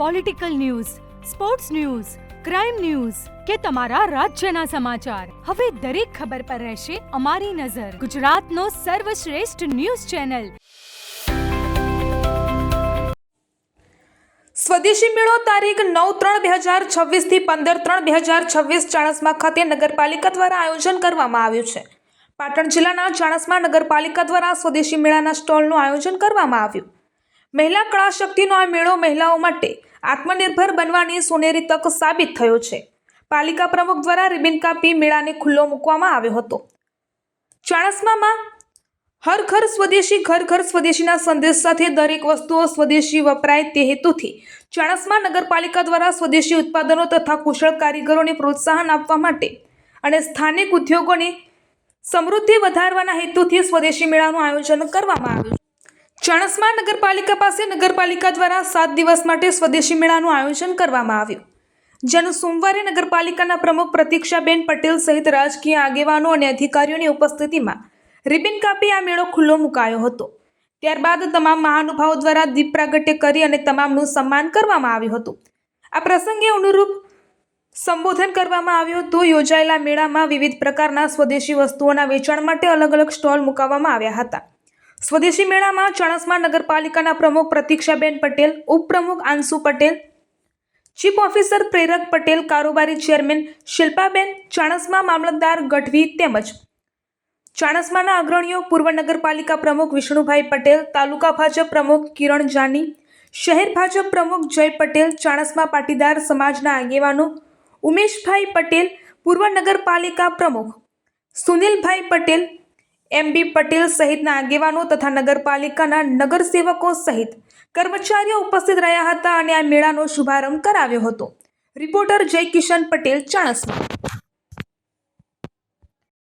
Political news, sports news, crime news કે તમારા રાજ્યના સમાચાર, હવે દરેક ખબર પર રહેશે અમારી નજર. ગુજરાતનો સર્વશ્રેષ્ઠ ન્યૂઝ ચેનલ. સ્વદેશી મેળો તારીખ 9/3/2026 થી 15/3/2026 ચાણસ્મા ખાતે નગરપાલિકા દ્વારા આયોજન કરવામાં આવ્યું છે. પાટણ જિલ્લાના ચાણસ્મા નગરપાલિકા દ્વારા સ્વદેશી મેળાના સ્ટોલનું આયોજન કરવામાં આવ્યું. મહિલા કળા શક્તિનો આ મેળો મહિલાઓ માટે આત્મનિર્ભર બનવાની સોનેરી તક સાબિત થયો છે. પાલિકા પ્રમુખ દ્વારા રિબિન કાપી મેળાને ખુલ્લો મૂકવામાં આવ્યો હતો. ચાણસ્મામાં હર ઘર સ્વદેશી ઘર ઘર સ્વદેશીના સંદેશ સાથે દરેક વસ્તુઓ સ્વદેશી વપરાય તે હેતુથી ચાણસ્મા નગરપાલિકા દ્વારા સ્વદેશી ઉત્પાદનો તથા કુશળ કારીગરોને પ્રોત્સાહન આપવા માટે અને સ્થાનિક ઉદ્યોગોની સમૃદ્ધિ વધારવાના હેતુથી સ્વદેશી મેળાનું આયોજન કરવામાં આવ્યું. ચાણસ્મા નગરપાલિકા પાસે નગરપાલિકા દ્વારા 7 દિવસ માટે સ્વદેશી મેળાનું આયોજન કરવામાં આવ્યું, જેનું સોમવારે નગરપાલિકાના પ્રમુખ પ્રતીક્ષાબેન પટેલ સહિત રાજકીય આગેવાનો અને અધિકારીઓની ઉપસ્થિતિમાં રિબિન કાપી આ મેળો ખુલ્લો મુકાયો હતો. ત્યારબાદ તમામ મહાનુભાવો દ્વારા દીપ પ્રાગટ્ય કરી અને તમામનું સન્માન કરવામાં આવ્યું હતું. આ પ્રસંગે અનુરૂપ સંબોધન કરવામાં આવ્યું હતું. યોજાયેલા મેળામાં વિવિધ પ્રકારના સ્વદેશી વસ્તુઓના વેચાણ માટે અલગ અલગ સ્ટોલ મુકાવવામાં આવ્યા હતા. સ્વદેશી મેળામાં ચાણસ્મા નગરપાલિકાના પ્રમુખ પ્રતીક્ષાબેન પટેલ, ઉપપ્રમુખ આંસુ પટેલ, ચીફ ઓફિસર પ્રેરક પટેલ, કારોબારી ચેરમેન શિલ્પાબેન, ચાણસ્મા મામલતદાર ગઢવી તેમજ ચાણસ્માના અગ્રણીઓ, પૂર્વ નગરપાલિકા પ્રમુખ વિષ્ણુભાઈ પટેલ, તાલુકા ભાજપ પ્રમુખ કિરણ જાની, શહેર ભાજપ પ્રમુખ જય પટેલ, ચાણસ્મા પાટીદાર સમાજના આગેવાનો ઉમેશભાઈ પટેલ, પૂર્વ નગરપાલિકા પ્રમુખ સુનિલભાઈ પટેલ, MB પટેલ સહિતના આગેવાનો તથા નગરપાલિકાના નગરસેવકો સહિત કર્મચારીઓ ઉપસ્થિત રહ્યા હતા અને આ મેળાનો શુભારંભ કરાવ્યો હતો. રિપોર્ટર જય કિશન પટેલ, ચાણસ્મા.